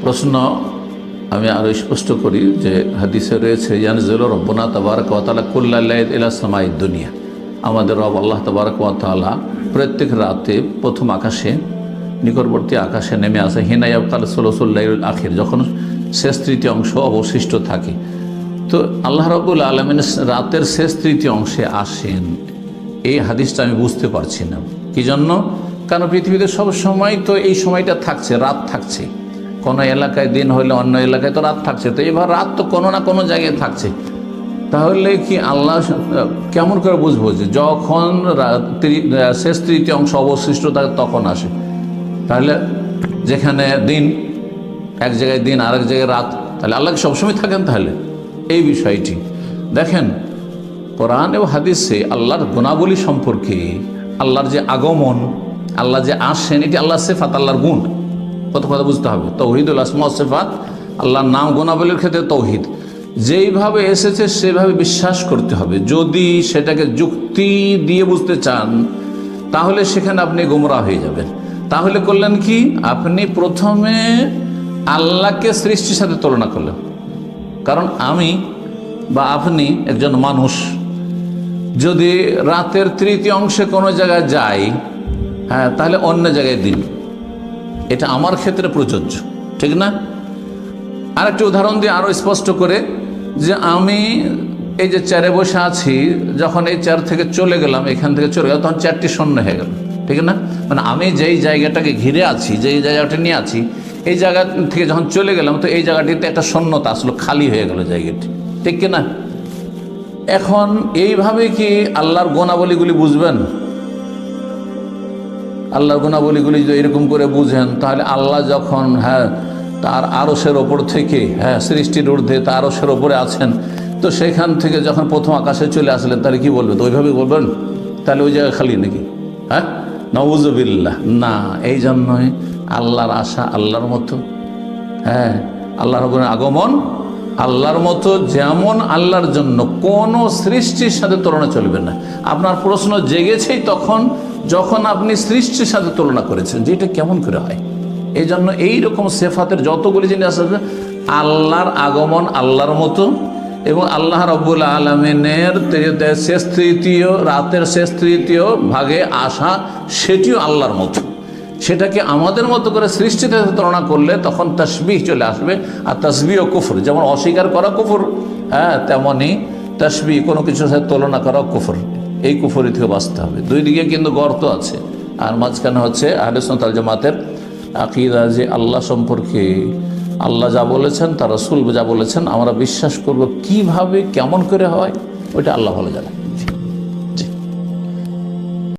প্রশ্ন আমি আরও স্পষ্ট করি যে হাদিসে রয়েছে ইয়ানজিলু রব্বুনা তাবারাকা ওয়া তাআলা কুল্লা লাইল ইলা সামাইদ দুনিয়া, আমাদের রব আল্লাহ তাবারাকা ওয়া তাআলা প্রত্যেক রাতে প্রথম আকাশে, নিকটবর্তী আকাশে নেমে আসে হিনা ইয়াবকাল সুলুসুল লাইলুল আখির, যখন শেষ তৃতীয় অংশ অবশিষ্ট থাকে। তো আল্লাহ রাব্বুল আলামিন রাতের শেষ তৃতীয় অংশে আসেন, এই হাদিসটা আমি বুঝতে পারছি না কি জন্য। কারণ পৃথিবীতে সব সময় তো এই সময়টা থাকছে, রাত থাকছে, কোনো এলাকায় দিন হলে অন্য এলাকায় তো রাত থাকছে, তো এবার রাত তো কোনো না কোনো জায়গায় থাকছে। তাহলে কি আল্লাহ কেমন করে বুঝবো যে যখন শেষ তৃতীয় অংশ অবশিষ্ট থাকে তখন আসে? তাহলে যেখানে দিন এক জায়গায় দিন, আরেক জায়গায় রাত, তাহলে আল্লাহ সবসময় থাকেন? তাহলে এই বিষয়টি দেখেন কোরআন এবং হাদিসে আল্লাহর গুণাবলী সম্পর্কে, আল্লাহর যে আগমন, আল্লাহ যে আসেন, এটি আল্লাহর সিফাত, আল্লাহর গুণ। কত কথা বুঝতে হবে। তৌহিদুল আসমা ওয়াস সিফাত, আল্লাহর নাম গুণাবলীর ক্ষেত্রে তৌহিদ যেইভাবে এসেছে সেভাবে বিশ্বাস করতে হবে। যদি সেটাকে যুক্তি দিয়ে বুঝতে চান তাহলে সেখানে আপনি গোমরাহ হয়ে যাবেন। তাহলে করলেন কি, আপনি প্রথমে আল্লাহকে সৃষ্টির সাথে তুলনা করলেন। কারণ আমি বা আপনি একজন মানুষ যদি রাতের তৃতীয় অংশে কোনো জায়গায় যাই, হ্যাঁ, তাহলে অন্য জায়গায় দিন, এটা আমার ক্ষেত্রে প্রযোজ্য, ঠিক না? আরেকটি উদাহরণ দিয়ে আরও স্পষ্ট করে, যে আমি এই যে চেয়ারে বসে আছি, যখন এই চেয়ার থেকে চলে গেলাম, এখান থেকে চলে গেলাম, তখন চেয়ারটি শূন্য হয়ে গেল, ঠিক না? মানে আমি যেই জায়গাটাকে ঘিরে আছি, যেই জায়গাটা নিয়ে আছি, এই জায়গা থেকে যখন চলে গেলাম তো এই জায়গাটিতে একটা শূন্যতা আসলো, খালি হয়ে গেল জায়গাটি, ঠিক কিনা? এখন এইভাবে কি আল্লাহর গুণাবলীগুলি বুঝবেন? আল্লাহর গুণাবলীগুলি যদি এরকম করে বুঝেন, তাহলে আল্লাহ যখন তার আরশের ওপর থেকে, সৃষ্টির ঊর্ধ্বে তার আরশের ওপরে আছেন, তো সেখান থেকে যখন প্রথম আকাশে চলে আসলেন, তাহলে কি বলবেন? তো ওইভাবে বলবেন? তাহলে ওই জায়গায় খালি নাকি? নাউযুবিল্লাহ। না, এই জন্যই আল্লাহর আশা আল্লাহর মতো, আল্লাহর আগমন আল্লাহর মতো, যেমন আল্লাহর জন্য কোনো সৃষ্টির সাথে তুলনা চলবে না। আপনার প্রশ্ন জেগেছেই তখন যখন আপনি সৃষ্টির সাথে তুলনা করেছেন, যে এটা কেমন করে হয়। এই জন্য এইরকম সিফাতের যতগুলি জিনিস আছে, আল্লাহর আগমন আল্লাহর মতো, এবং আল্লাহ রাব্বুল আলামিনের শেষ তৃতীয় রাতের শেষ তৃতীয় ভাগে আসা, সেটিও আল্লাহর মতো। সেটাকে আমাদের মতো করে সৃষ্টিতে তুলনা করলে তখন তাসবিহ চলে আসবে। আর তাসবিহ ও কুফর, যেমন অস্বীকার করা কুফর, তেমনই তাসবিহ কোনো কিছুর সাথে তুলনা করা কুফর। এই কুফরি থেকে বাঁচতে হবে। দুই দিকে কিন্তু গর্ত আছে, আর মাঝখানে হচ্ছে আহলে সুন্নাত ওয়াল জামাতের আকীদা, যে আল্লাহ সম্পর্কে আল্লাহ যা বলেছেন, তার রাসূল যা বলেছেন আমরা বিশ্বাস করব। কিভাবে কেমন করে হয় ওইটা আল্লাহ ভালো জানেন।